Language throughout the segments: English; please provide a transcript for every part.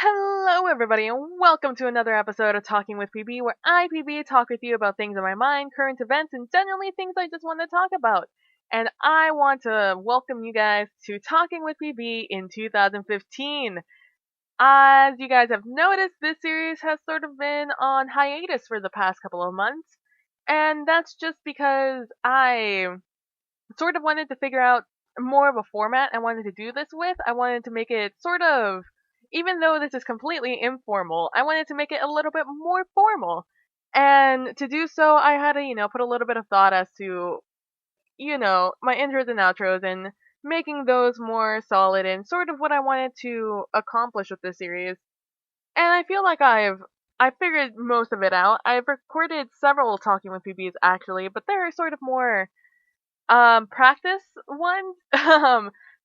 Hello, everybody, and welcome to another episode of Talking with PB, where I, PB, talk with you about things in my mind, current events, and generally things I just want to talk about. And I want to welcome you guys to Talking with PB in 2015. As you guys have noticed, this series has sort of been on hiatus for the past couple of months, and that's just because I sort of wanted to figure out more of a format I wanted to do this with. I wanted to make it sort of, even though this is completely informal, I wanted to make it a little bit more formal. And to do so, I had to, put a little bit of thought as to, my intros and outros and making those more solid and sort of what I wanted to accomplish with this series. And I feel like I figured most of it out. I've recorded several Talking with PBs actually, but they're sort of more practice ones.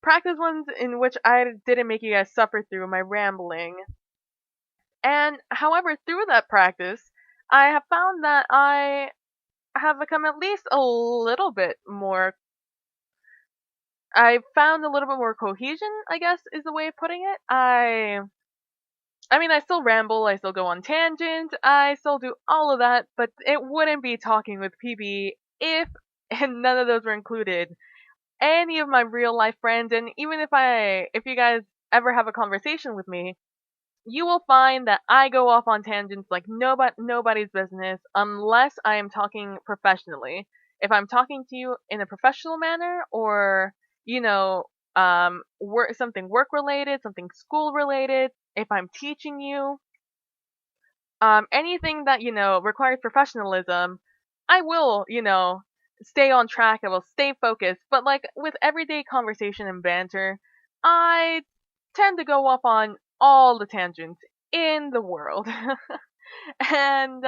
Practice ones in which I didn't make you guys suffer through my rambling. And however, through that practice, I have found that I have become at least a little bit more. I found a little bit more cohesion, I guess, is the way of putting it. I mean, I still ramble, I still go on tangents, I still do all of that, but it wouldn't be Talking with PB if and none of those were included any of my real life friends. And even if you guys ever have a conversation with me, you will find that I go off on tangents like nobody's business unless I am talking professionally. If I'm talking to you in a professional manner, or something work related, something school related, if I'm teaching you, anything that requires professionalism, I will stay on track. I will stay focused. But like with everyday conversation and banter, I tend to go off on all the tangents in the world. And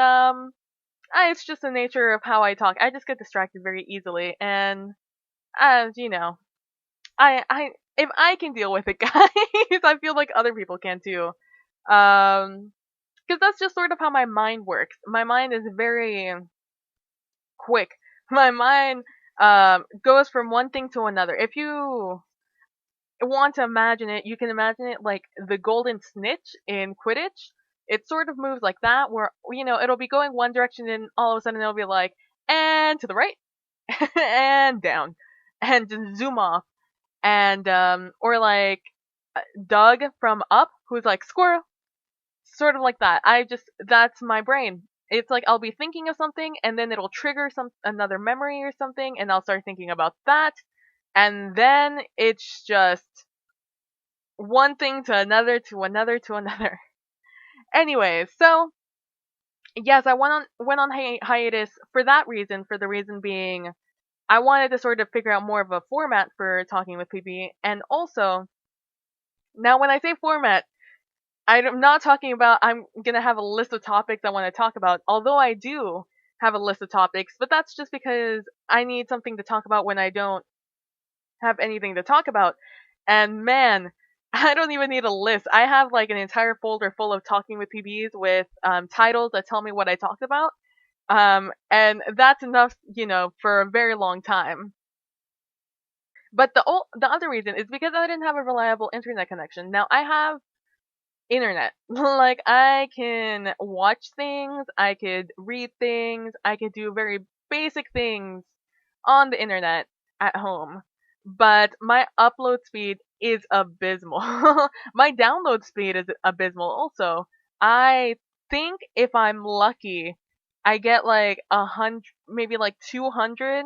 it's just the nature of how I talk. I just get distracted very easily, and as you know, I if I can deal with it, guys, I feel like other people can too. Because that's just sort of how my mind works. My mind is very quick. My mind goes from one thing to another. If you want to imagine it, you can imagine it like the golden snitch in Quidditch. It sort of moves like that, where it'll be going one direction, and all of a sudden it'll be like, and to the right, and down, and just zoom off, and or like Doug from Up, who's like squirrel, sort of like that. That's my brain. It's like I'll be thinking of something, and then it'll trigger another memory or something, and I'll start thinking about that, and then it's just one thing to another to another to another. Anyways, so yes, I went on hiatus for that reason. For the reason being, I wanted to sort of figure out more of a format for Talking with PB, and also now when I say format, I'm not talking about I'm gonna have a list of topics I want to talk about, although I do have a list of topics, but that's just because I need something to talk about when I don't have anything to talk about. And man, I don't even need a list. I have like an entire folder full of Talking with PBs with titles that tell me what I talked about. And that's enough, for a very long time. But the other reason is because I didn't have a reliable internet connection. Now I have internet. Like I can watch things, I could read things, I could do very basic things on the internet at home. But my upload speed is abysmal. My download speed is abysmal also. I think if I'm lucky, I get like 100, maybe like 200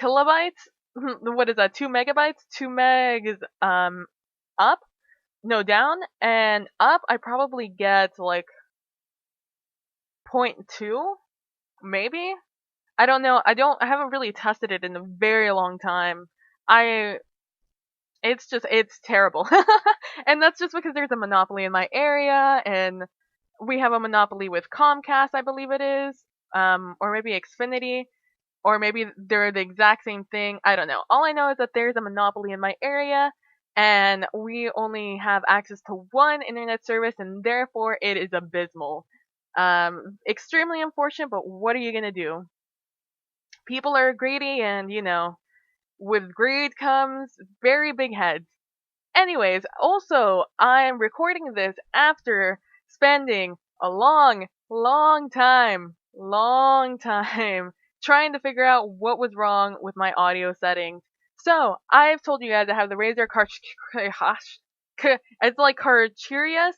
kilobytes. What is that? 2 megabytes? 2 megs up? No, down, and up I probably get like point 0.2, maybe? I don't know. I haven't really tested it in a very long time. I it's terrible. And that's just because there's a monopoly in my area, and we have a monopoly with Comcast, I believe it is. Or maybe Xfinity, or maybe they're the exact same thing. I don't know. All I know is that there's a monopoly in my area, and we only have access to one internet service, and therefore it is abysmal. Extremely unfortunate, but what are you gonna do? People are greedy, and with greed comes very big heads. Anyways, also, I'm recording this after spending a long time trying to figure out what was wrong with my audio settings. So, I've told you guys I have the Razer it's like Carchirius,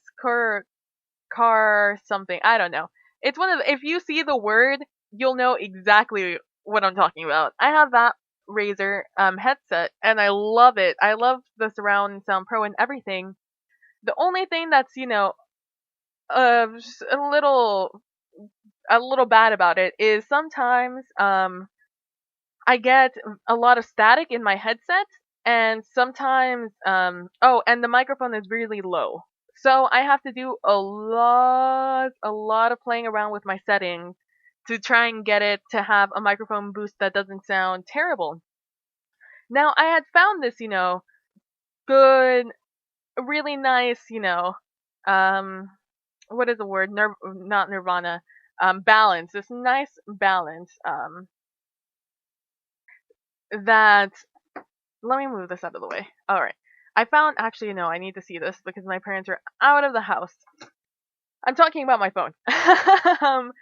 car something. I don't know. It's one of if you see the word, you'll know exactly what I'm talking about. I have that Razer headset and I love it. I love the surround sound pro and everything. The only thing that's, just a little bad about it is sometimes I get a lot of static in my headset, and sometimes oh, and the microphone is really low. So I have to do a lot of playing around with my settings to try and get it to have a microphone boost that doesn't sound terrible. Now I had found this, good, really nice, um what is the word? Not nirvana. Balance. This nice balance that let me move this out of the way. All right. I found actually no, I need to see this because my parents are out of the house. I'm talking about my phone. um,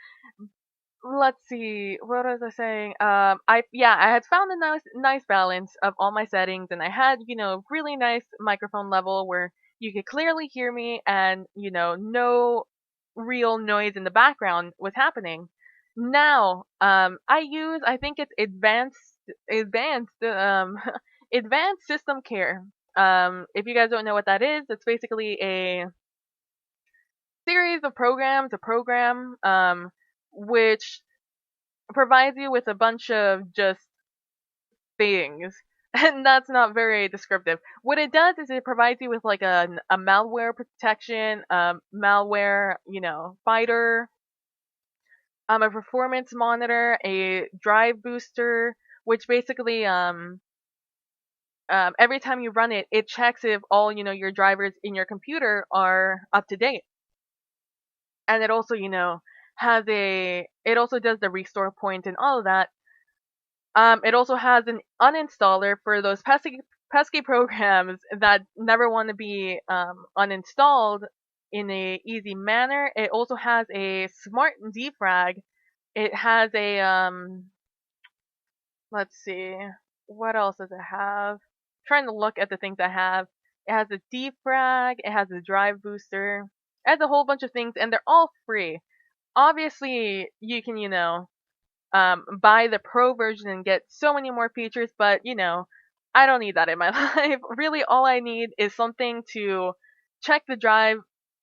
let's see. What was I saying? I had found a nice balance of all my settings, and I had really nice microphone level where you could clearly hear me, and no real noise in the background was happening. Now, I think it's advanced system care. If you guys don't know what that is, it's basically a series of programs, a program which provides you with a bunch of just things. And that's not very descriptive. What it does is it provides you with like a malware protection, malware, fighter, a performance monitor, a drive booster, which basically every time you run it, it checks if all your drivers in your computer are up to date, and it also it also does the restore point and all of that. It also has an uninstaller for those pesky programs that never want to be uninstalled in a easy manner. It also has a smart defrag. It has a let's see, what else does it have? Trying to look at the things I have. It has a defrag. It has a drive booster. It has a whole bunch of things, and they're all free. Obviously, you can buy the pro version and get so many more features, but I don't need that in my life. Really, all I need is something to check the drive,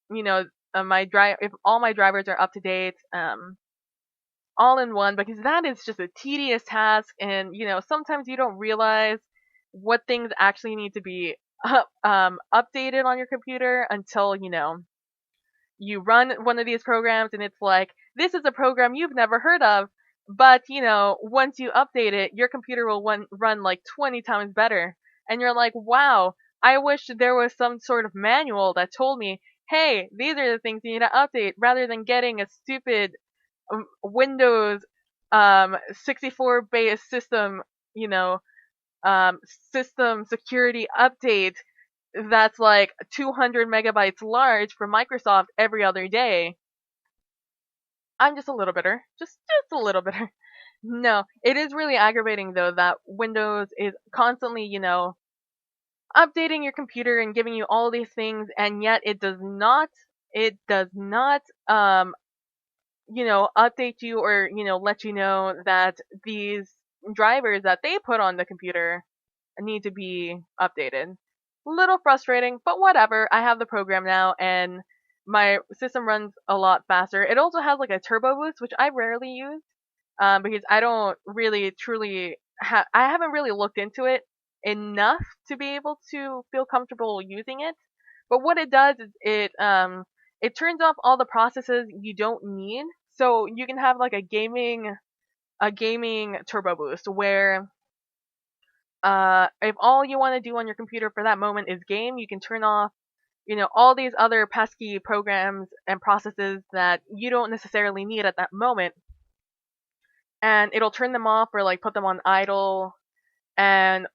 my drive if all my drivers are up to date, all in one, because that is just a tedious task, and sometimes you don't realize what things actually need to be updated on your computer until you run one of these programs and it's like, this is a program you've never heard of, but once you update it, your computer will run like 20 times better. And you're like, wow, I wish there was some sort of manual that told me, hey, these are the things you need to update, rather than getting a stupid Windows 64 based system, you know, system security update that's like 200 megabytes large for Microsoft every other day. I'm just a little bitter. Just a little bitter. No, it is really aggravating though that Windows is constantly, updating your computer and giving you all these things, and yet it does not update you or, let you know that these drivers that they put on the computer need to be updated. Little frustrating, but whatever. I have the program now, and my system runs a lot faster. It also has like a turbo boost, which I rarely use, because I don't really truly I haven't really looked into it enough to be able to feel comfortable using it. But what it does is it turns off all the processes you don't need, so you can have like a gaming turbo boost where if all you want to do on your computer for that moment is game, you can turn off, all these other pesky programs and processes that you don't necessarily need at that moment, and it'll turn them off or like put them on idle, and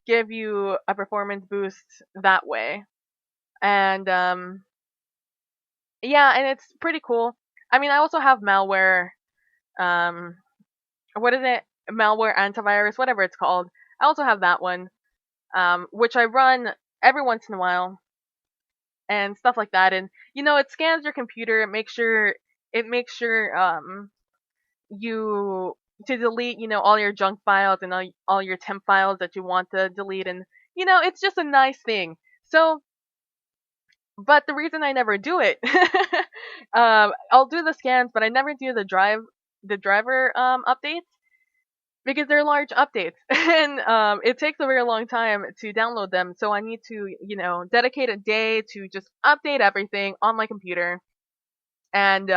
give you a performance boost that way. And yeah, and it's pretty cool. I mean, I also have malware. Um, what is it? Malware antivirus, whatever it's called. I also have that one, which I run every once in a while and stuff like that. And it scans your computer. It makes sure you to delete all your junk files and all your temp files that you want to delete, and it's just a nice thing. So, but the reason I never do it, I'll do the scans, but I never do the driver updates because they're large updates, and it takes a very long time to download them. So I need to dedicate a day to just update everything on my computer and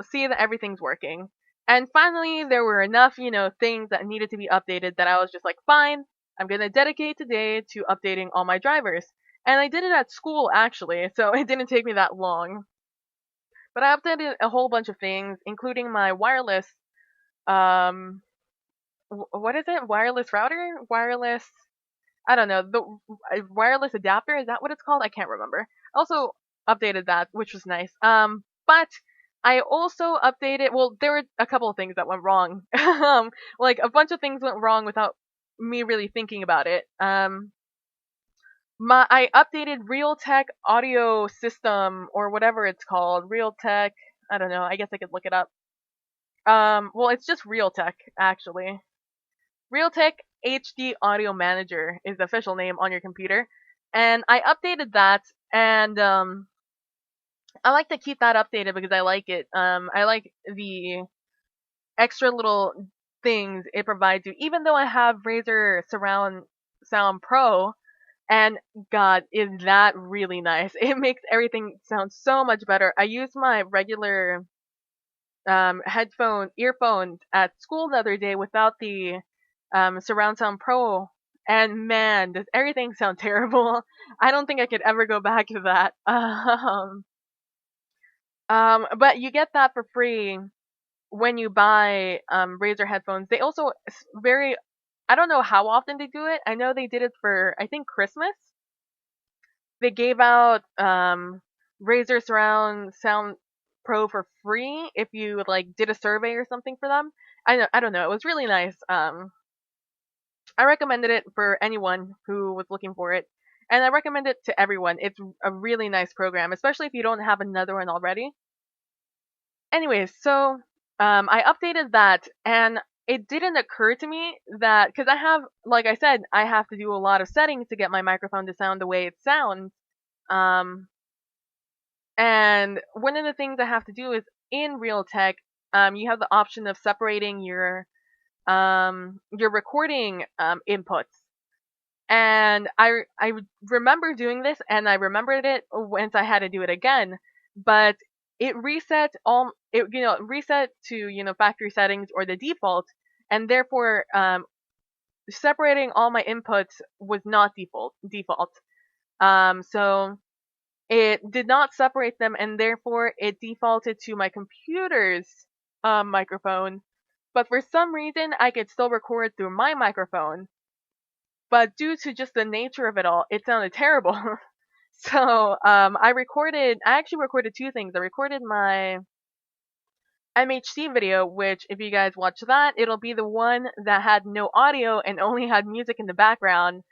see that everything's working. And finally, there were enough things that needed to be updated that I was just like, fine, I'm gonna dedicate today to updating all my drivers. And I did it at school actually, so it didn't take me that long. But I updated a whole bunch of things, including my wireless um what is it? Wireless router? Wireless, I don't know, the wireless adapter, is that what it's called? I can't remember. Also updated that, which was nice. But I also updated, well, there were a couple of things that went wrong. Like a bunch of things went wrong without me really thinking about it. I updated Realtek audio system or whatever it's called. Realtek, I don't know. I guess I could look it up. Well, it's just Realtek actually. Realtek HD Audio Manager is the official name on your computer, and I updated that, and I like to keep that updated because I like it. I like the extra little things it provides you, even though I have Razer Surround Sound Pro. And God, is that really nice? It makes everything sound so much better. I used my regular earphones at school the other day without the Surround Sound Pro, and man, does everything sound terrible. I don't think I could ever go back to that. But you get that for free when you buy Razer headphones. They also very, I don't know how often they do it. I know they did it for, I think, Christmas. They gave out Razer Surround Sound Pro for free if you like did a survey or something for them. I don't know. It was really nice. I recommended it for anyone who was looking for it, and I recommend it to everyone. It's a really nice program, especially if you don't have another one already. Anyways, so I updated that, and it didn't occur to me that because I have, like I said, I have to do a lot of settings to get my microphone to sound the way it sounds. Um, and one of the things I have to do is in Realtek, you have the option of separating your recording inputs. And I remember doing this, and I remembered it once I had to do it again, but it reset reset to factory settings or the default, and therefore separating all my inputs was not default. So it did not separate them, and therefore it defaulted to my computer's microphone. But for some reason, I could still record through my microphone. But due to just the nature of it all, it sounded terrible. So I actually recorded two things. I recorded my MHC video, which if you guys watch that, it'll be the one that had no audio and only had music in the background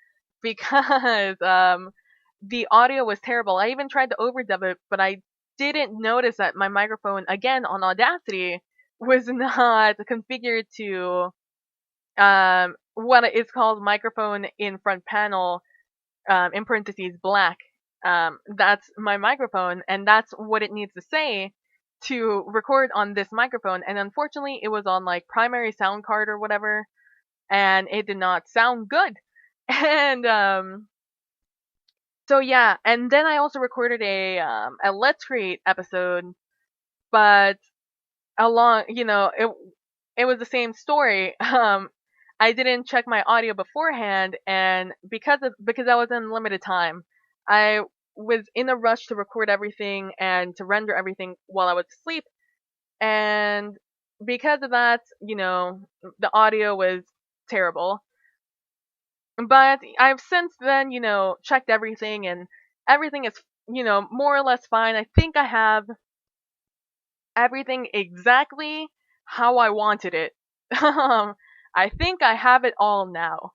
because the audio was terrible. I even tried to overdub it, but I didn't notice that my microphone, again on Audacity, was not configured to what is called microphone in front panel, in parentheses black. That's my microphone, and that's what it needs to say to record on this microphone. And unfortunately, it was on like primary sound card or whatever, and it did not sound good. And so yeah, and then I also recorded a Let's Create episode, but along it was the same story. I didn't check my audio beforehand, and because I was in limited time, I was in a rush to record everything and to render everything while I was asleep, and because of that, the audio was terrible. But I've since then, checked everything, and everything is, more or less fine. I think I have everything exactly how I wanted it. I think I have it all now.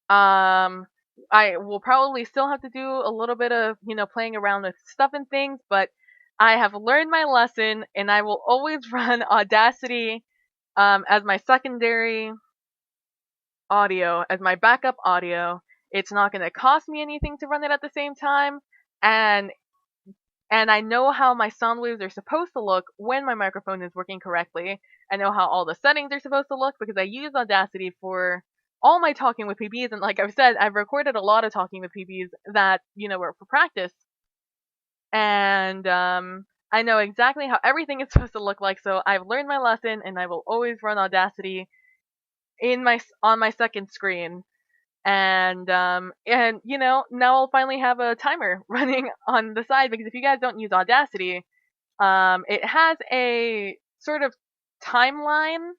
Um, I will probably still have to do a little bit of, playing around with stuff and things, but I have learned my lesson, and I will always run Audacity as my secondary audio, as my backup audio. It's not going to cost me anything to run it at the same time, and I know how my sound waves are supposed to look when my microphone is working correctly. I know how all the settings are supposed to look because I use Audacity for all my talking with PBs, and like I've said, I've recorded a lot of talking with PBs that were for practice, and I know exactly how everything is supposed to look like. So I've learned my lesson, and I will always run Audacity on my second screen. And now I'll finally have a timer running on the side, because if you guys don't use Audacity, it has a sort of timeline.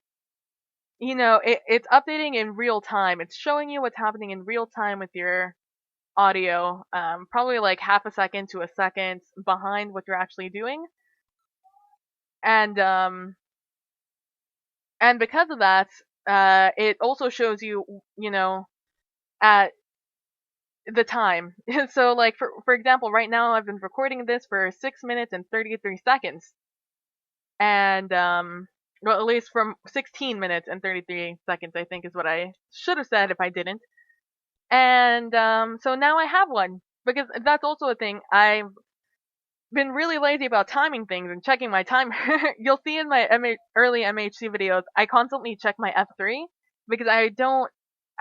It's updating in real time. It's showing you what's happening in real time with your audio, probably like half a second to a second behind what you're actually doing. And because of that, it also shows you, at the time. So like for example, right now I've been recording this for 6 minutes and 33 seconds. And well, at least from 16 minutes and 33 seconds, I think is what I should have said if I didn't. And so now I have one, because that's also a thing. I've been really lazy about timing things and checking my timer. You'll see in my early MHC videos, I constantly check my F3, because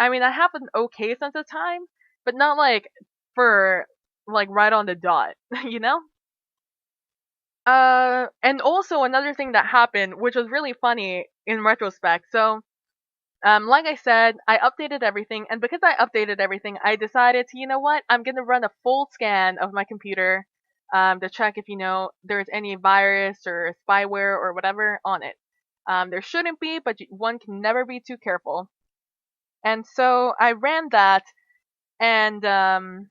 I mean, I have an okay sense of time, but not like for like right on the dot, you know? And also another thing that happened, which was really funny in retrospect. So, like I said, I updated everything, and because I updated everything, I decided to, you know what, I'm gonna run a full scan of my computer, to check if there's any virus or spyware or whatever on it. There shouldn't be, but one can never be too careful. And so I ran that, and I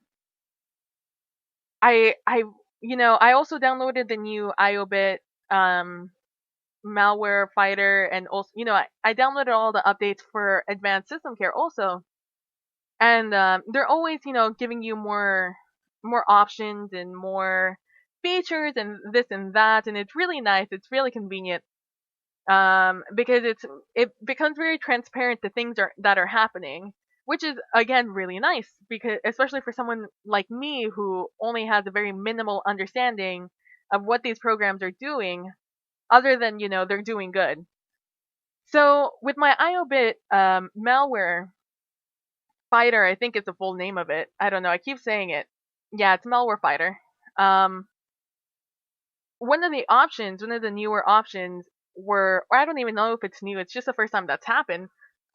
I also downloaded the new IOBit malware fighter, and also I downloaded all the updates for advanced system care also. And they're always giving you more options and more features and this and that, and it's really nice, it's really convenient, because it becomes very transparent the things that are happening, which is again really nice, because especially for someone like me who only has a very minimal understanding of what these programs are doing, other than they're doing good. So with my IOBit malware fighter, I think it's the full name of it. I don't know. I keep saying it. Yeah, it's malware fighter. Um, one of the newer options or I don't even know if it's new. It's just the first time that's happened.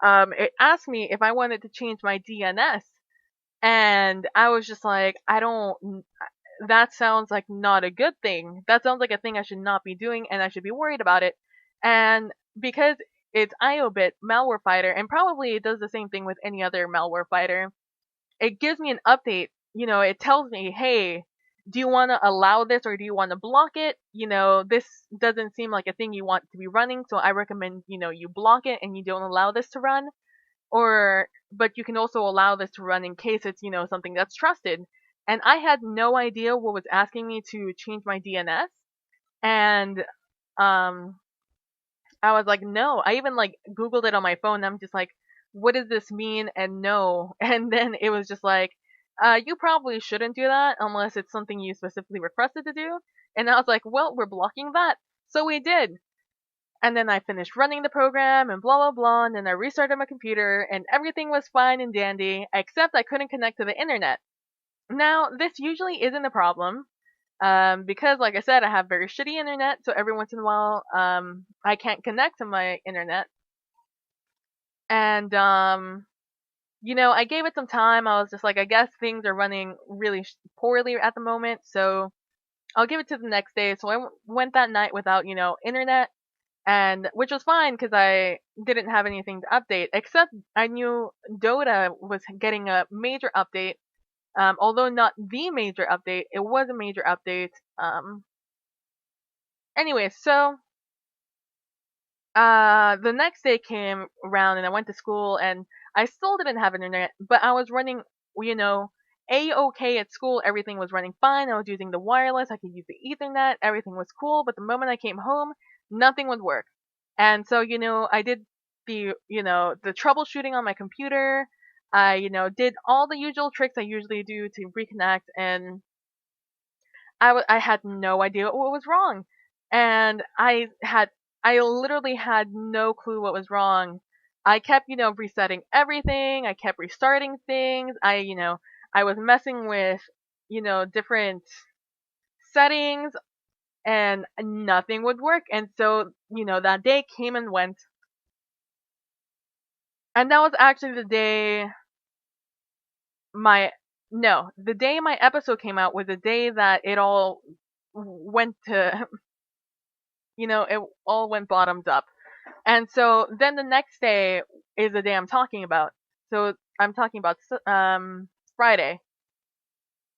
It asked me if I wanted to change my DNS, and I was just like, I don't. That sounds like not a good thing. That sounds like a thing I should not be doing, and I should be worried about it. And because it's IOBit malware fighter, and probably it does the same thing with any other malware fighter, it gives me an update. It tells me, hey, do you want to allow this or do you want to block it? This doesn't seem like a thing you want to be running, so I recommend, you block it and you don't allow this to run. But you can also allow this to run in case it's, something that's trusted. And I had no idea what was asking me to change my DNS. And um, I was like, no. I even like Googled it on my phone. I'm just like, what does this mean? And no. And then it was just like, you probably shouldn't do that unless it's something you specifically requested to do. And I was like, well, we're blocking that. So we did. And then I finished running the program and blah blah blah. And then I restarted my computer and everything was fine and dandy, except I couldn't connect to the internet. Now, this usually isn't a problem, because like I said, I have very shitty internet, so every once in a while, I can't connect to my internet. And, I gave it some time. I was just like, I guess things are running really poorly at the moment, so I'll give it to the next day. So I went that night without, internet. and which was fine because I didn't have anything to update, except I knew Dota was getting a major update. Although not the major update, it was a major update. Anyway, so the next day came around and I went to school and I still didn't have internet, but I was running, you know, a-okay at school. Everything was running fine. I was using the wireless. I could use the Ethernet. Everything was cool. But the moment I came home, nothing would work. And so, I did the troubleshooting on my computer. I, did all the usual tricks I usually do to reconnect, and I had no idea what was wrong. And I literally had no clue what was wrong. I kept, resetting everything. I kept restarting things. I was messing with, different settings and nothing would work. And so, that day came and went. And that was actually my, the day my episode came out was the day that it all went to, it all went bottoms up. And so then the next day is the day I'm talking about. So I'm talking about Friday.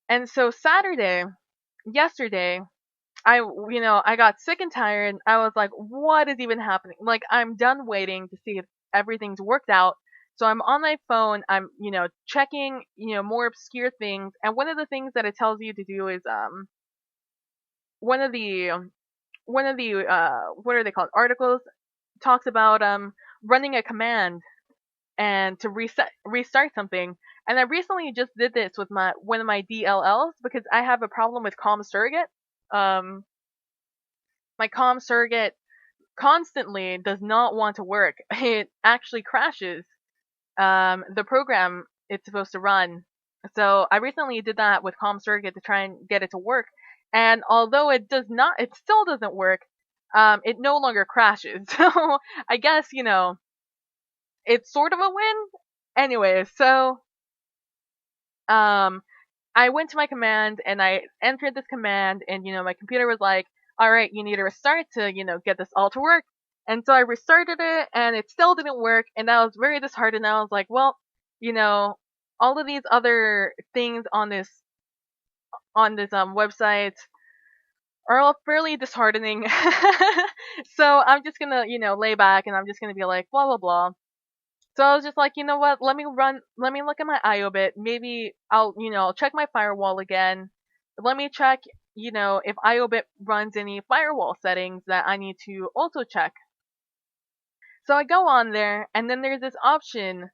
And so Saturday, yesterday, I got sick and tired. I was like, what is even happening? Like, I'm done waiting to see if everything's worked out. So I'm on my phone. I'm, checking, more obscure things. And one of the things that it tells you to do is one of the what are they called, articles talks about running a command and to restart something. And I recently just did this with one of my DLLs because I have a problem with com surrogate. My com surrogate constantly does not want to work. It actually crashes the program it's supposed to run. So I recently did that with com surrogate to try and get it to work. And although it still doesn't work. It no longer crashes. So I guess, it's sort of a win. Anyway, so um, I went to my command and I entered this command, and my computer was like, all right, you need to restart to get this all to work. And so I restarted it and it still didn't work, and I was very disheartened. I was like, well, all of these other things on this website are all fairly disheartening. So I'm just gonna, lay back and I'm just gonna be like, blah blah blah. So I was just like, you know what? Let me look at my IO bit. Maybe I'll check my firewall again. Let me check, if IO bit runs any firewall settings that I need to also check. So I go on there, and then there's this option,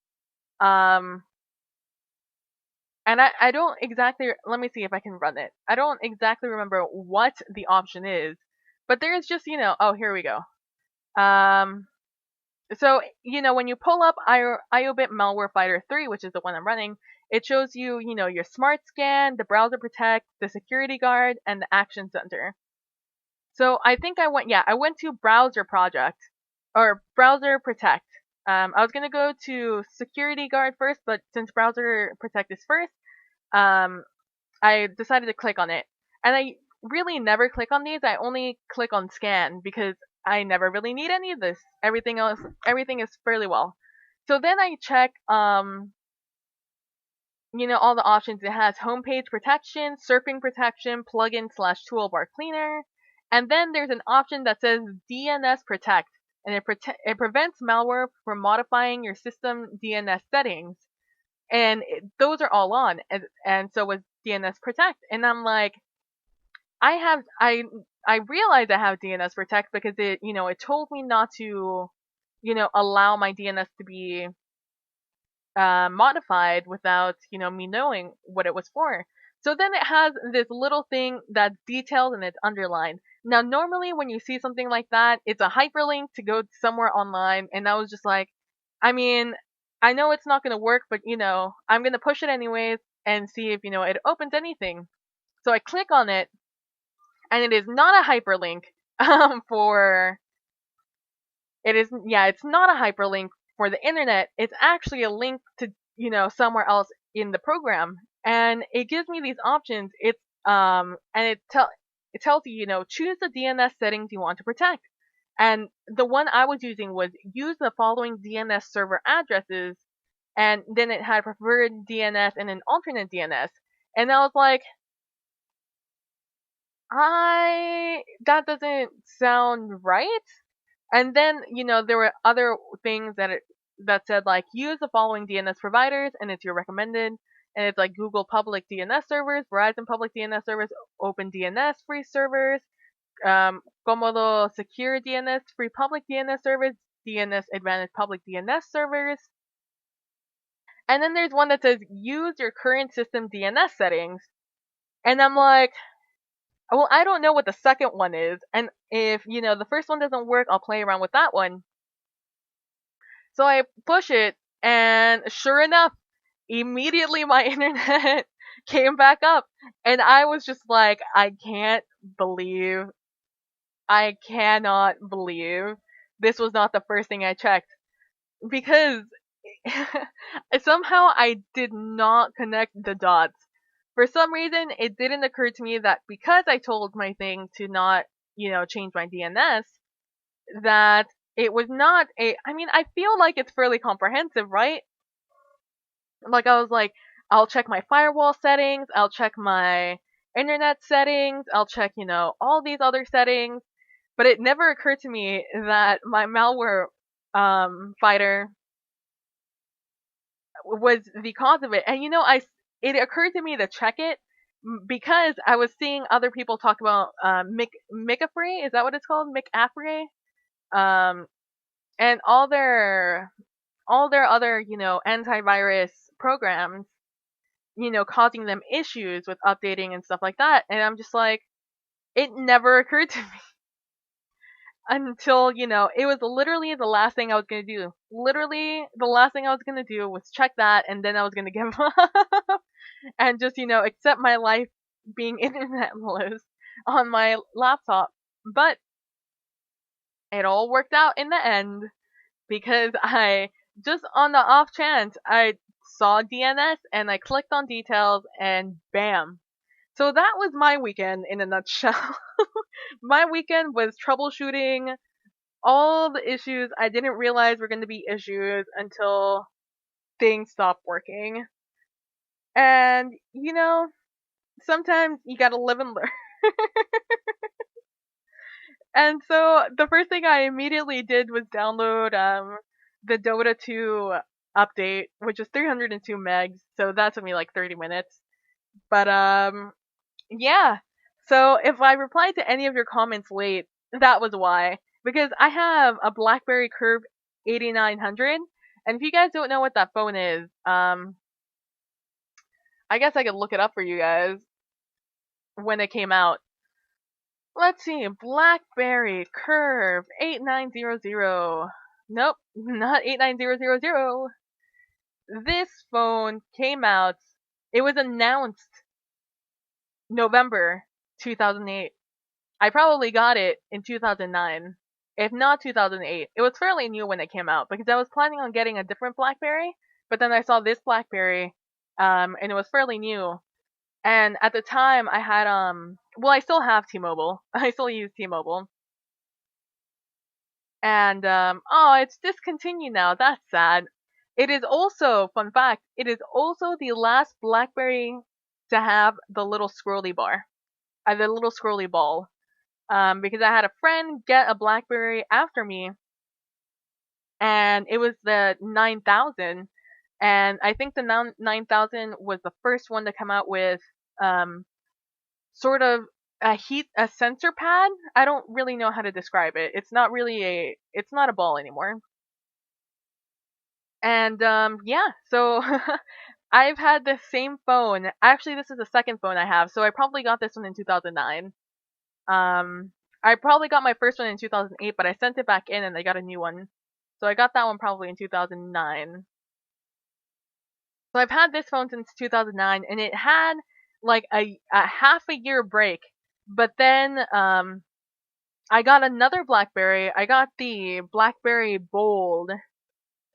and I don't exactly, let me see if I can run it. I don't exactly remember what the option is, but there's just, oh, here we go. So, when you pull up IOBit Malware Fighter 3, which is the one I'm running, it shows you, your Smart Scan, the Browser Protect, the Security Guard, and the Action Center. So I think I went to Browser Project, or Browser Protect. I was going to go to Security Guard first, but since Browser Protect is first, I decided to click on it. And I really never click on these. I only click on Scan because I never really need any of this. Everything is fairly well. So then I check, all the options. It has homepage protection, surfing protection, plugin/toolbar cleaner, and then there's an option that says DNS protect, and it prevents malware from modifying your system DNS settings, and those are all on, and so was DNS protect, and I'm like, I realized I have DNS protect because it told me not to, allow my DNS to be modified without, me knowing what it was for. So then it has this little thing that's detailed and it's underlined. Now, normally when you see something like that, it's a hyperlink to go somewhere online, and I was just like, I mean, I know it's not going to work, but, I'm going to push it anyways and see if, it opens anything. So I click on it, and it is not a hyperlink it's not a hyperlink for the internet. It's actually a link to, somewhere else in the program. And it gives me these options. And it tells you, choose the DNS settings you want to protect. And the one I was using was use the following DNS server addresses, and then it had preferred DNS and an alternate DNS. And I was like, that doesn't sound right. And then, there were other things that said like use the following DNS providers, and it's your recommended. And it's like Google public DNS servers, Verizon public DNS servers, Open DNS free servers, Comodo secure DNS free public DNS servers, DNS advantage public DNS servers. And then there's one that says use your current system DNS settings. And I'm like, well, I don't know what the second one is. And if, the first one doesn't work, I'll play around with that one. So I push it, and sure enough, immediately my internet came back up. And I was just like, I cannot believe this was not the first thing I checked. Because somehow I did not connect the dots. For some reason, it didn't occur to me that because I told my thing to not, change my DNS, that it was not I feel like it's fairly comprehensive, right? Like, I was like, I'll check my firewall settings, I'll check my internet settings, I'll check, all these other settings, but it never occurred to me that my malware fighter was the cause of it. And it occurred to me to check it because I was seeing other people talk about McAfee, is that what it's called? McAfee? And all their other, antivirus programs, causing them issues with updating and stuff like that. And I'm just like, it never occurred to me until, it was literally the last thing I was going to do. Literally, the last thing I was going to do was check that, and then I was going to give up and just, accept my life being internetless on my laptop. But it all worked out in the end because just on the off chance, I saw DNS and I clicked on details and bam. So that was my weekend in a nutshell. My weekend was troubleshooting all the issues I didn't realize were going to be issues until things stopped working. And, sometimes you gotta live and learn. And so the first thing I immediately did was download the Dota 2 update, which is 302 megs, so that took me like 30 minutes. But yeah. So if I replied to any of your comments late, that was why. Because I have a BlackBerry Curve 8900, and if you guys don't know what that phone is, I guess I could look it up for you guys when it came out. Let's see, BlackBerry Curve 8900. Nope, not 89000. This phone came out, it was announced November 2008. I probably got it in 2009, if not 2008. It was fairly new when it came out because I was planning on getting a different BlackBerry, but then I saw this BlackBerry, and it was fairly new. And at the time, I had I still have T-Mobile. I still use T-Mobile. And it's discontinued now. That's sad. It is also, fun fact, it is also the last BlackBerry to have the little scrolly bar, the little scrolly ball. Because I had a friend get a BlackBerry after me, and it was the 9000, and I think the 9000 was the first one to come out with sort of a sensor pad. I don't really know how to describe it. It's not a ball anymore. And yeah, so I've had the same phone. Actually, this is the second phone I have, so I probably got this one in 2009. I probably got my first one in 2008, but I sent it back in and I got a new one. So I got that one probably in 2009. So I've had this phone since 2009, and it had like a half a year break. But then I got another BlackBerry. I got the BlackBerry Bold.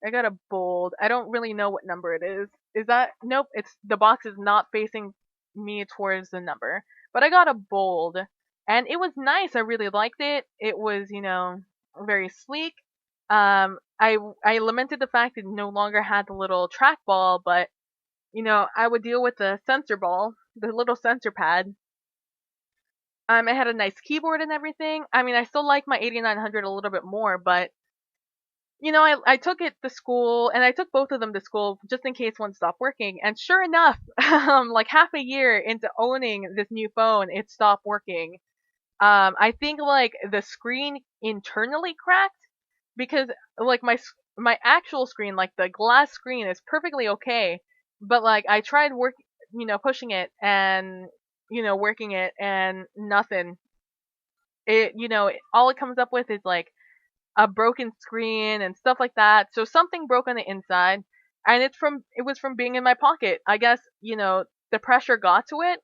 I got a Bold. I don't really know what number it is. Is that? Nope, the box is not facing me towards the number. But I got a Bold, and it was nice. I really liked it. It was, very sleek. I lamented the fact it no longer had the little trackball, but I would deal with the sensor ball, the little sensor pad. It had a nice keyboard and everything. I mean, I still like my 8900 a little bit more, but I took it to school, and I took both of them to school just in case one stopped working. And sure enough, like half a year into owning this new phone, it stopped working. I think like the screen internally cracked because like my actual screen, like the glass screen, is perfectly okay, but like I tried pushing it and working it, and nothing. All it comes up with is like a broken screen and stuff like that. So something broke on the inside, and it was from being in my pocket. I guess the pressure got to it,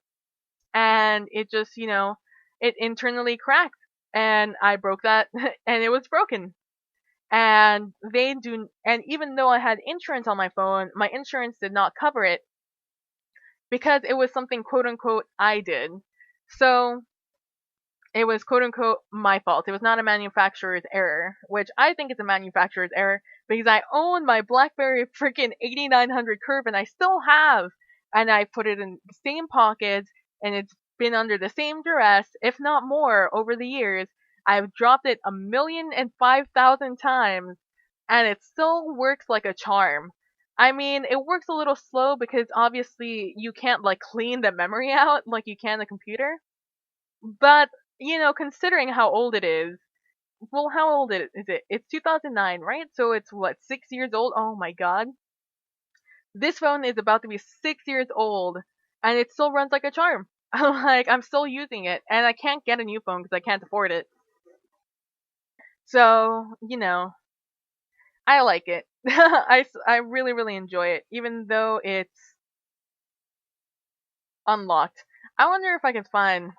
and it just it internally cracked, and I broke that, and it was broken. And even though I had insurance on my phone, my insurance did not cover it because it was something quote unquote I did. So it was quote unquote my fault. It was not a manufacturer's error, which I think is a manufacturer's error because I own my BlackBerry freaking 8900 Curve, and I still have, and I put it in the same pockets, and it's been under the same duress, if not more, over the years. I've dropped it 1,005,000 times, and it still works like a charm. I mean, it works a little slow because obviously you can't like clean the memory out like you can the computer. But considering how old it is, well, how old is it? It's 2009, right? So it's what, 6 years old? Oh my god. This phone is about to be 6 years old, and it still runs like a charm. Like, I'm still using it, and I can't get a new phone because I can't afford it. So, I like it. I really, really enjoy it, even though it's unlocked. I wonder if I can find.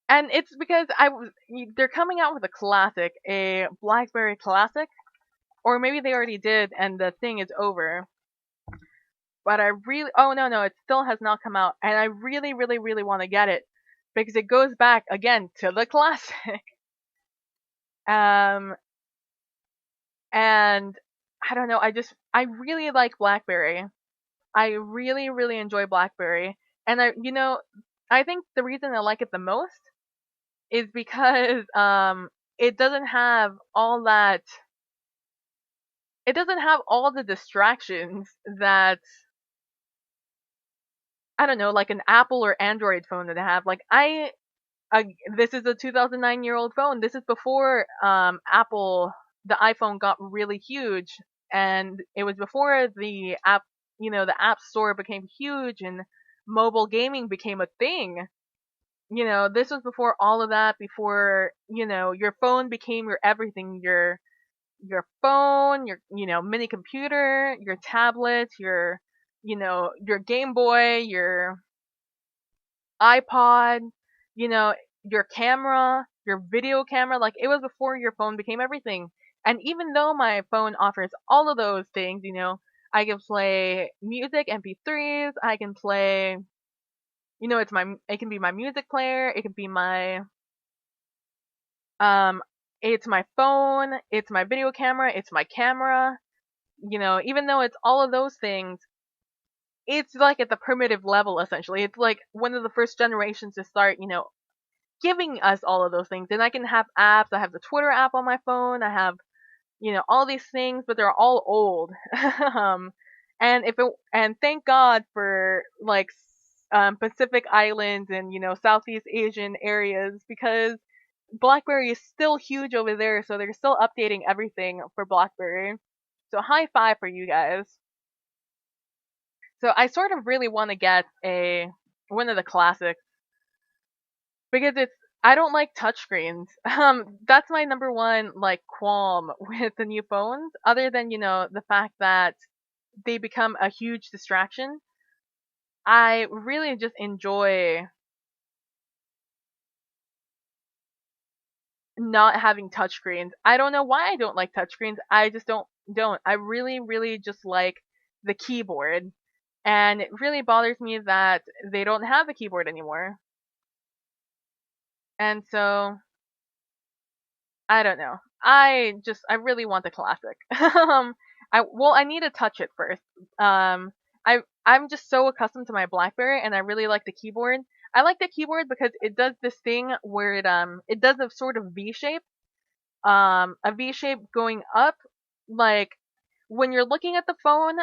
And it's because they're coming out with a classic, a BlackBerry Classic, or maybe they already did and the thing is over. But I really, oh no, no, it still has not come out, and I really, really, really want to get it because it goes back again to the classic. Um, and I don't know, I really like BlackBerry. I really, really enjoy BlackBerry, and I think the reason I like it the most is because it doesn't have all that. It doesn't have all the distractions that, I don't know, like an Apple or Android phone that have. Like uh, this is a 2009-year-old phone. This is before Apple, the iPhone got really huge, and it was before the App Store became huge and mobile gaming became a thing. This was before all of that. Before your phone became your everything. Your phone, your mini computer, your tablet, your Game Boy, your iPod, you know, your camera, your video camera. Like, it was before your phone became everything. And even though my phone offers all of those things, I can play music, MP3s, I can play, it can be my music player, it can be um it's my phone, it's my video camera, it's my camera. Even though it's all of those things, it's like at the primitive level essentially. It's like one of the first generations to start, giving us all of those things. And I can have apps. I have the Twitter app on my phone. I have, all these things, but they're all old. um, and thank God for like Pacific Islands and Southeast Asian areas, because BlackBerry is still huge over there, so they're still updating everything for BlackBerry. So high five for you guys. So I sort of really want to get a one of the classics because I don't like touchscreens. That's my number one like qualm with the new phones, other than the fact that they become a huge distraction. I really just enjoy not having touchscreens. I don't know why I don't like touchscreens. I just don't. I really, really just like the keyboard. And it really bothers me that they don't have a keyboard anymore. And so I don't know. I really want the classic. I need to touch it first. I'm just so accustomed to my BlackBerry, and I really like the keyboard. I like the keyboard because it does this thing where it does a sort of V shape, a V shape going up, like when you're looking at the phone,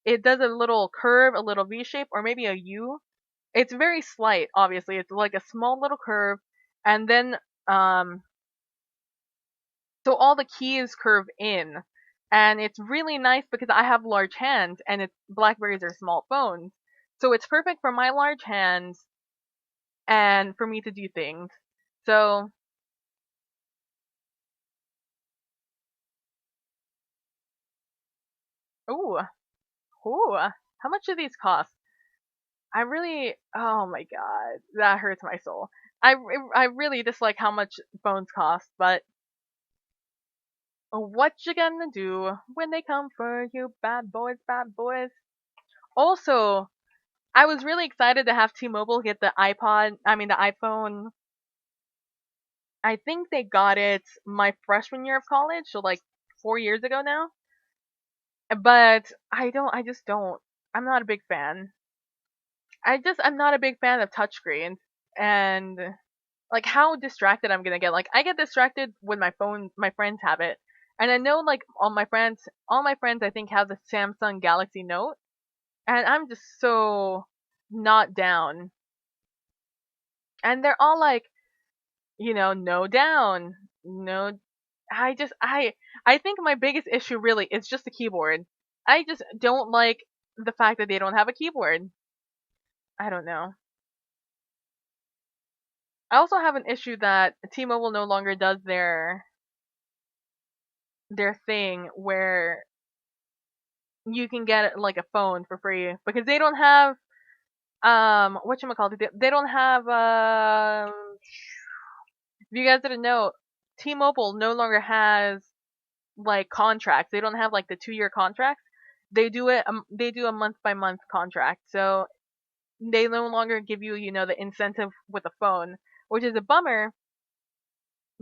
it does a little curve, a little V shape, or maybe a U. It's very slight, obviously. It's like a small little curve, and then um so all the keys curve in, and it's really nice because I have large hands and it's Blackberries are small phones, so it's perfect for my large hands and for me to do things. So, ooh, ooh, how much do these cost? I really, oh my god, that hurts my soul. I really dislike how much phones cost, but what you gonna do when they come for you, bad boys, bad boys? Also, I was really excited to have T-Mobile get the iPhone. I think they got it my freshman year of college, so like 4 years ago now. But I just don't. I'm not a big fan. I'm not a big fan of touchscreens and like how distracted I'm gonna get. Like I get distracted when my friends have it. And I know like all my friends I think have the Samsung Galaxy Note, and I'm just so not down. And they're all like, no down, no. I think my biggest issue really is just the keyboard. I just don't like the fact that they don't have a keyboard. I don't know. I also have an issue that T-Mobile no longer does their thing where you can get like a phone for free because they don't have whatchamacallit, they don't have if you guys didn't know, T-Mobile no longer has like contracts. They don't have like the 2 year contracts. They do a month by month contract. So they no longer give you, the incentive with a phone, which is a bummer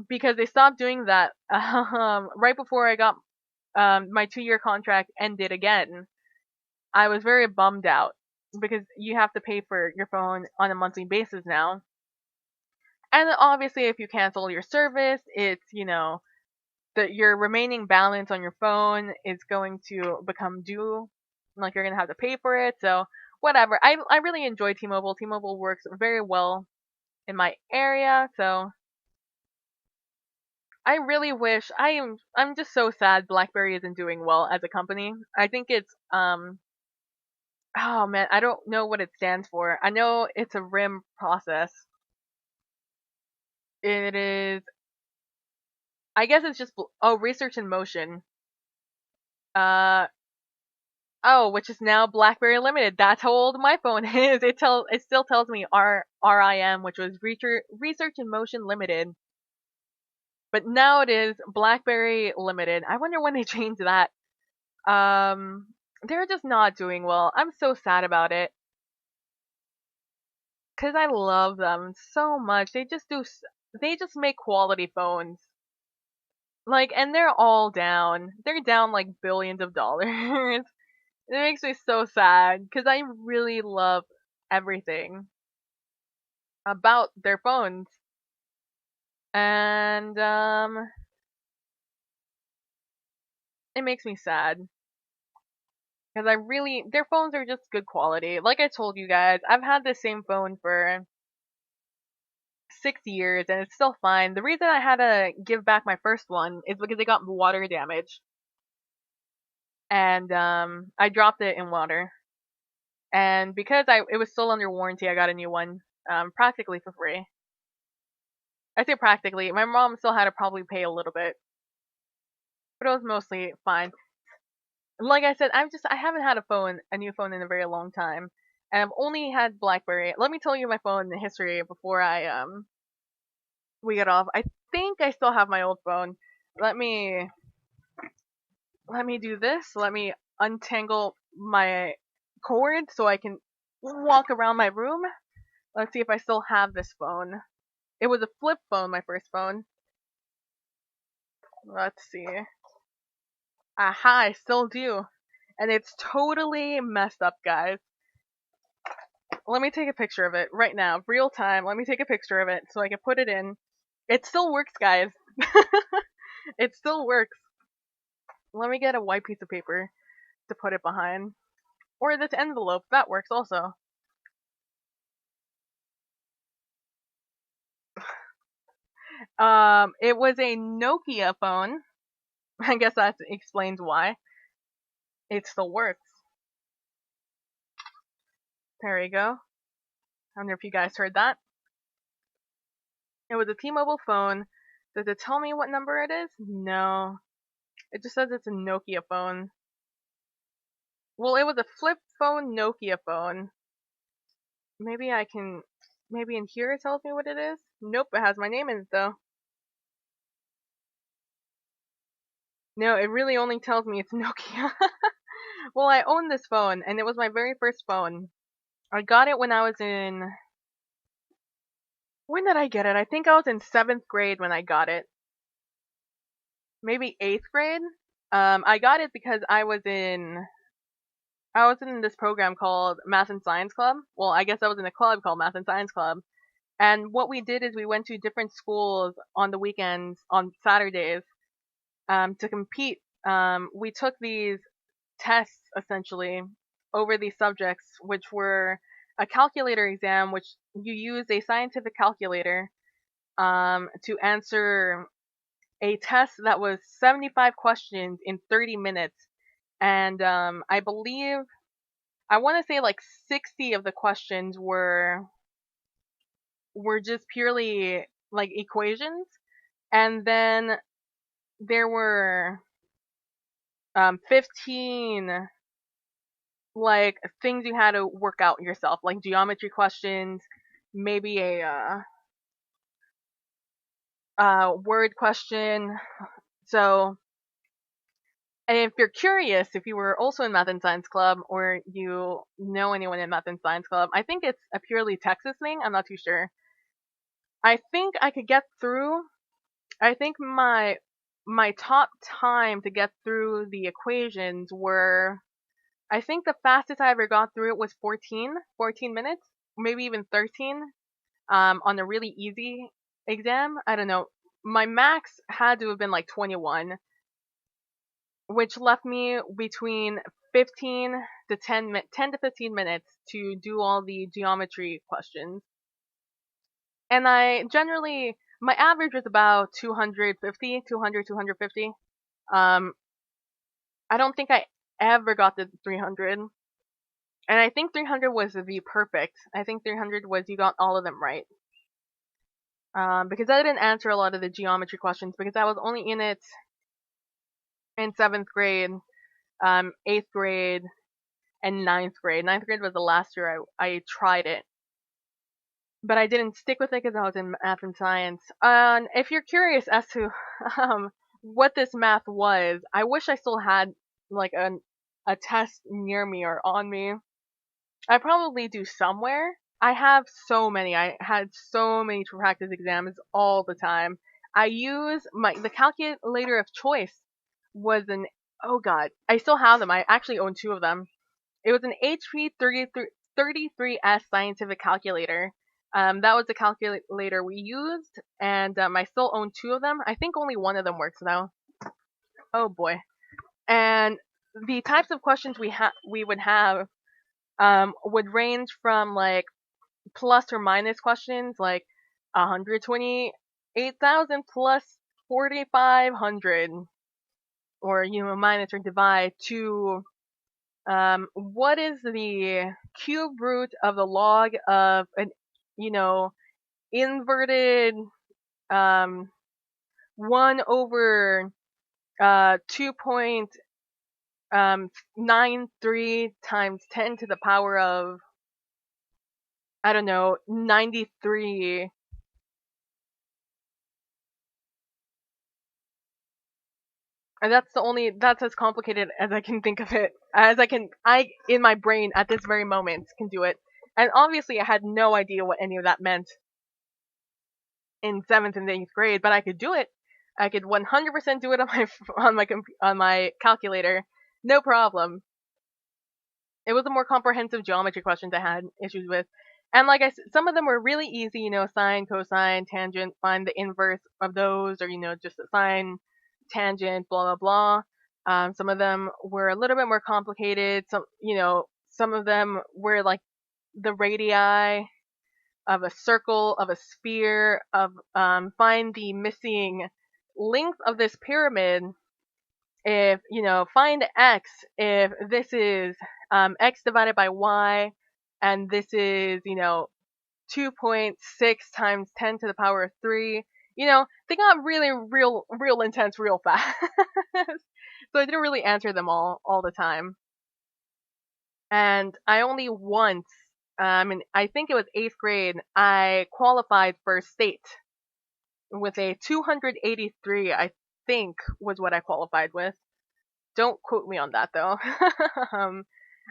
because they stopped doing that right before I got my 2 year contract ended again. I was very bummed out because you have to pay for your phone on a monthly basis now. And obviously, if you cancel your service, it's, that your remaining balance on your phone is going to become due. Like you're going to have to pay for it. So, whatever. I really enjoy T-Mobile. T-Mobile works very well in my area. So, I really wish I'm just so sad BlackBerry isn't doing well as a company. I think it's oh man, I don't know what it stands for. I know it's a RIM process. It is, I guess it's just research in motion. Uh oh, which is now BlackBerry Limited. That's how old my phone is. It still tells me RIM, which was Research in Motion Limited. But now it is BlackBerry Limited. I wonder when they change that. Um they're just not doing well. I'm so sad about it cuz I love them so much. They just make quality phones. Like, and they're all down. They're down like billions of dollars. It makes me so sad because I really love everything about their phones. And it makes me sad because their phones are just good quality. Like I told you guys, I've had the same phone for 6 years and it's still fine. The reason I had to give back my first one is because it got water damage and I dropped it in water. And because it was still under warranty, I got a new one practically for free. I say practically. My mom still had to probably pay a little bit, but it was mostly fine. Like I said, I haven't had a new phone in a very long time, and I've only had BlackBerry. Let me tell you my phone history before we get off. I think I still have my old phone. Let me let me do this. Let me untangle my cord so I can walk around my room. Let's see if I still have this phone. It was a flip phone, my first phone. Let's see. Aha, I still do. And it's totally messed up, guys. Let me take a picture of it right now, real time. Let me take a picture of it so I can put it in. It still works, guys. It still works. Let me get a white piece of paper to put it behind. Or this envelope, that works also. It was a Nokia phone. I guess that explains why. It still works. There you go. I wonder if you guys heard that. It was a T-Mobile phone. Does it tell me what number it is? No. It just says it's a Nokia phone. Well, it was a flip phone Nokia phone. Maybe in here it tells me what it is? Nope, it has my name in it though. No, it really only tells me it's Nokia. Well, I own this phone, and it was my very first phone. I got it when I was in... When did I get it? I think I was in 7th grade when I got it. Maybe 8th grade? I got it because I was in this program called Math and Science Club. Well, I guess I was in a club called Math and Science Club. And what we did is we went to different schools on the weekends, on Saturdays, to compete. We took these tests, essentially, over these subjects, which were a calculator exam, which you use a scientific calculator to answer a test that was 75 questions in 30 minutes. And I want to say like 60 of the questions were just purely like equations. And then there were 15 like things you had to work out yourself, like geometry questions, maybe a word question. So, and if you're curious, if you were also in Math and Science Club, or you know anyone in Math and Science Club, I think it's a purely Texas thing. I'm not too sure. I think I could get through. I think my top time to get through the equations were, I think the fastest I ever got through it was 14 minutes, maybe even 13, on a really easy exam. I don't know. My max had to have been like 21, which left me between 15 to 10 to 15 minutes to do all the geometry questions. And my average was about 250. I don't think I ever got to 300. And I think 300 was the perfect. I think 300 was you got all of them right. Because I didn't answer a lot of the geometry questions because I was only in it in 7th grade, 8th grade, and 9th grade. 9th grade was the last year I tried it. But I didn't stick with it because I was in math and science. If you're curious as to what this math was, I wish I still had like a test near me or on me. I probably do somewhere. I have so many. I had so many practice exams all the time. I use the calculator of choice was oh god, I still have them. I actually own 2 of them. It was an HP 33S scientific calculator. That was the calculator we used, and I still own 2 of them. I think only one of them works now. Oh boy. And the types of questions we would have would range from like plus or minus questions, like 128,000 plus 4,500, or minus or divide, to what is the cube root of the log of an inverted 1 over 2.93 times 10 to the power of, I don't know, 93. And that's as complicated as I can think of it. In my brain at this very moment can do it. And obviously I had no idea what any of that meant in 7th and 8th grade, but I could do it. I could 100% do it on my on my calculator, no problem. It was the more comprehensive geometry questions I had issues with. And like I said, some of them were really easy, sine, cosine, tangent, find the inverse of those, or, just a sine, tangent, blah, blah, blah. Some of them were a little bit more complicated. Some of them were like the radii of a circle, of a sphere, of find the missing length of this pyramid. If find x if this is x divided by y, and this is 2.6 times 10 to the power of 3. They got really real intense real fast. So I didn't really answer them all the time. And I only once, and I think it was 8th grade, I qualified for state with a 283, I think was what I qualified with. Don't quote me on that though.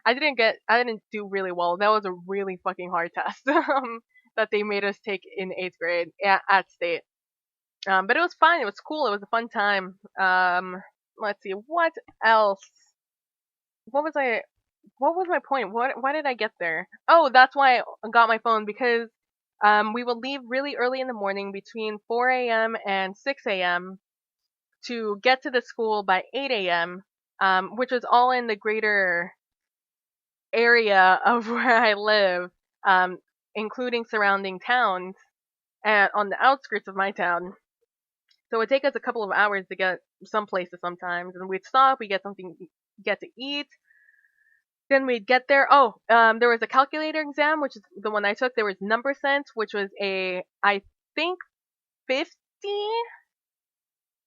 I didn't do really well. That was a really fucking hard test that they made us take in 8th grade at state. But it was fun. It was cool. It was a fun time. Let's see, what else? What was my point? Why did I get there? Oh, that's why I got my phone, because we would leave really early in the morning between 4 a.m. and 6 a.m. to get to the school by 8 a.m., which was all in the greater area of where I live, including surrounding towns and on the outskirts of my town. So it would take us a couple of hours to get some places sometimes, and we'd stop, we'd get to eat. Then we'd get there. Oh, there was a calculator exam, which is the one I took. There was number sense, which was I think 50,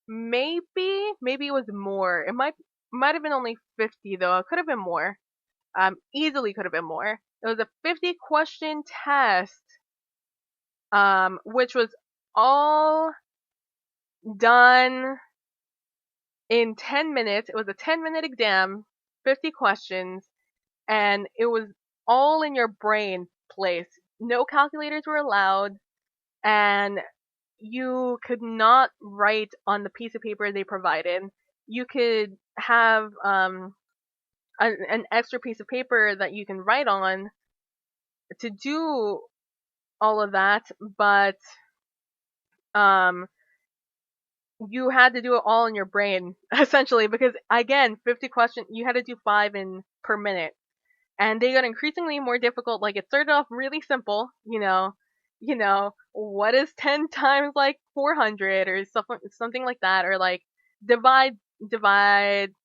maybe it was more. It might have been only 50 though. It could have been more. Easily could have been more. It was a 50 question test, which was all done in 10 minutes. It was a 10-minute exam, 50 questions, and it was all in your brain place. No calculators were allowed, and you could not write on the piece of paper they provided. You could have an extra piece of paper that you can write on to do all of that, but you had to do it all in your brain essentially, because again, 50 questions, you had to do 5 in per minute, and they got increasingly more difficult. Like, it started off really simple, what is 10 times like 400 or something like that, or like divide,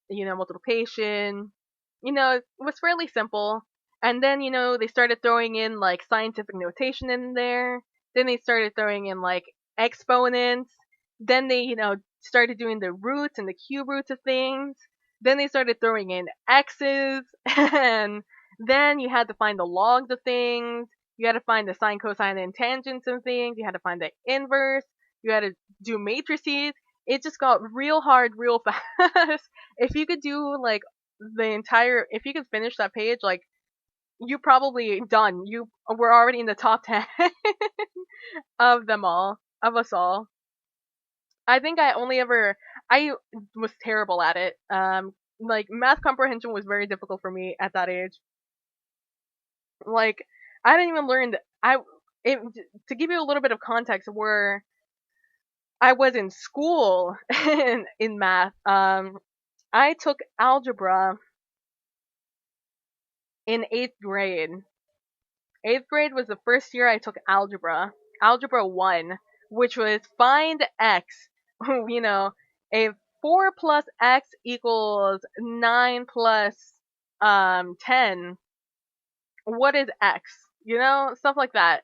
multiplication. It was fairly simple. And then, they started throwing in like scientific notation in there. Then they started throwing in like exponents. Then they, started doing the roots and the cube roots of things. Then they started throwing in x's, and then you had to find the logs of things. You had to find the sine, cosine, and tangents of things. You had to find the inverse. You had to do matrices. It just got real hard real fast. If you could do like if you could finish that page, like, you probably done. You were already in the top 10 of us all. I think I was terrible at it. Like, math comprehension was very difficult for me at that age. Like, I didn't even learn to give you a little bit of context, where I was in school in math. I took algebra in 8th grade. 8th grade was the first year I took algebra 1, which was find x. If 4 plus x equals 9 plus 10, what is x? Stuff like that.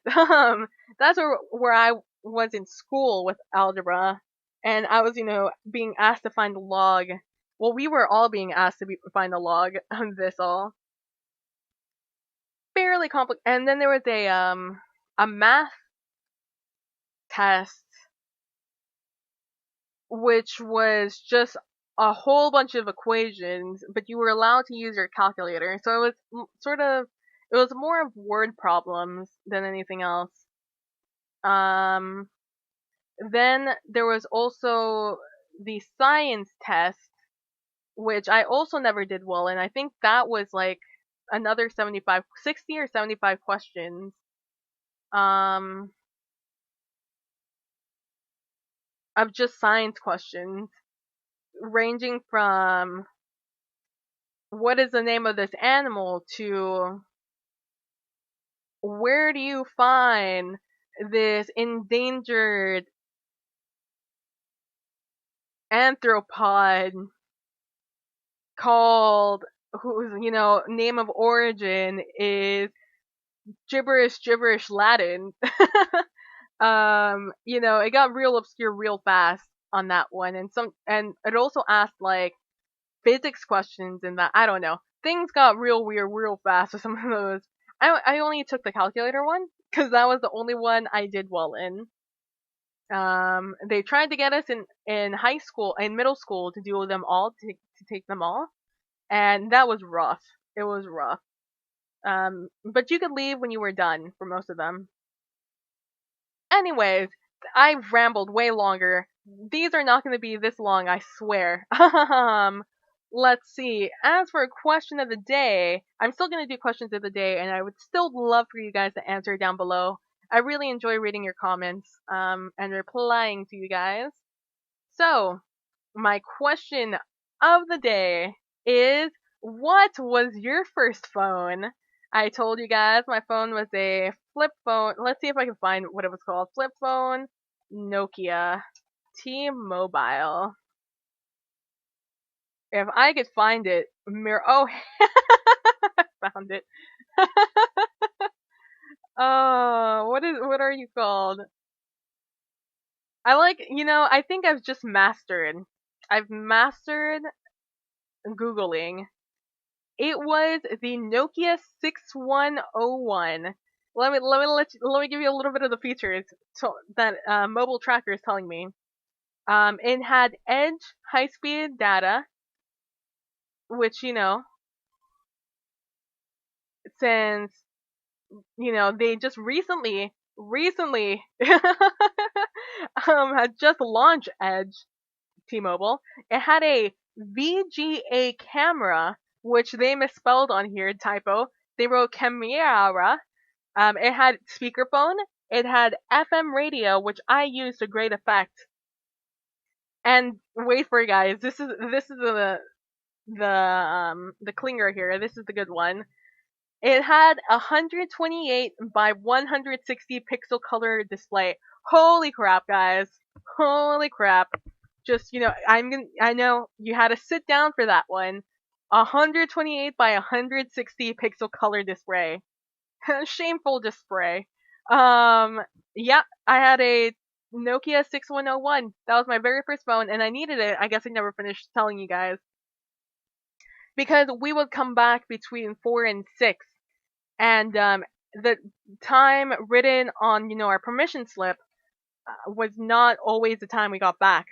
That's where I was in school with algebra, and I was, being asked to find the log. Well, we were all being asked to find the log of this all. Fairly complicated. And then there was a math test, which was just a whole bunch of equations, but you were allowed to use your calculator. So it was it was more of word problems than anything else. Then there was also the science test, which I also never did well in. I think that was like another 75, 60 or 75 questions. Um, of just science questions, ranging from what is the name of this animal to where do you find this endangered anthropod called, whose name of origin is gibberish Latin. It got real obscure real fast on that one, and it also asked like physics questions and that, I don't know. Things got real weird real fast with some of those. I only took the calculator one because that was the only one I did well in. They tried to get us in high school and middle school to do them all, to take them all, and that was rough. It was rough. But you could leave when you were done for most of them. Anyways, I've rambled way longer. These are not going to be this long, I swear. Let's see. As for a question of the day, I'm still going to do questions of the day, and I would still love for you guys to answer down below. I really enjoy reading your comments and replying to you guys. So, my question of the day is, what was your first phone? I told you guys my phone was a flip phone. Let's see if I can find what it was called. Flip phone, Nokia, T-Mobile. If I could find it, oh, I found it. Oh, what are you called? I think I've mastered Googling. It was the Nokia 6101. Let me give you a little bit of the features that mobile tracker is telling me. It had Edge high speed data, which since they just recently had just launched Edge T-Mobile. It had a VGA camera, which they misspelled on here, typo. They wrote camera. It had speakerphone. It had FM radio, which I used to great effect. And wait for it, guys. This is the clinger here. This is the good one. It had 128 by 160 pixel color display. Holy crap, guys! Holy crap! Just I know you had to sit down for that one. 128 by 160 pixel color display. Shameful display. Yeah, I had a Nokia 6101. That was my very first phone, and I needed it. I guess I never finished telling you guys. Because we would come back between 4 and 6, and the time written on our permission slip was not always the time we got back.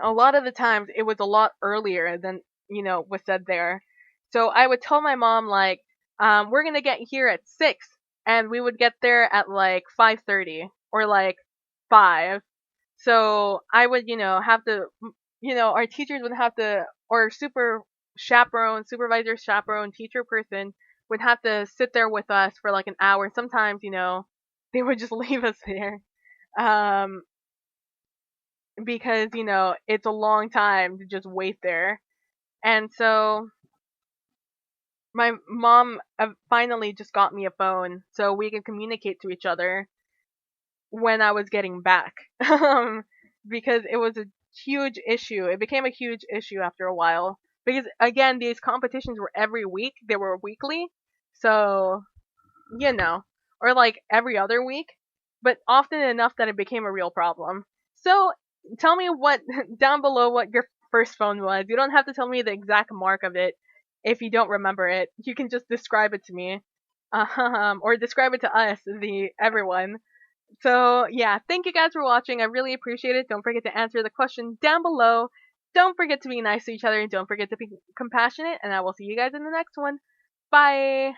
A lot of the times it was a lot earlier than was said there. So I would tell my mom like, we're gonna get here at 6, and we would get there at like 5:30 or like 5. So I would have to, our teachers would have to, or supervisor, chaperone, teacher person would have to sit there with us for like an hour. Sometimes they would just leave us there. Because it's a long time to just wait there. And so my mom finally just got me a phone so we can communicate to each other when I was getting back. Because it was a huge issue. It became a huge issue after a while. Because again, these competitions were every week. They were weekly. So, or like every other week. But often enough that it became a real problem. So, tell me down below what your first phone was. You don't have to tell me the exact mark of it if you don't remember it. You can just describe it to me. Or describe it to us, everyone. So, yeah, thank you guys for watching. I really appreciate it. Don't forget to answer the question down below. Don't forget to be nice to each other. Don't forget to be compassionate. And I will see you guys in the next one. Bye!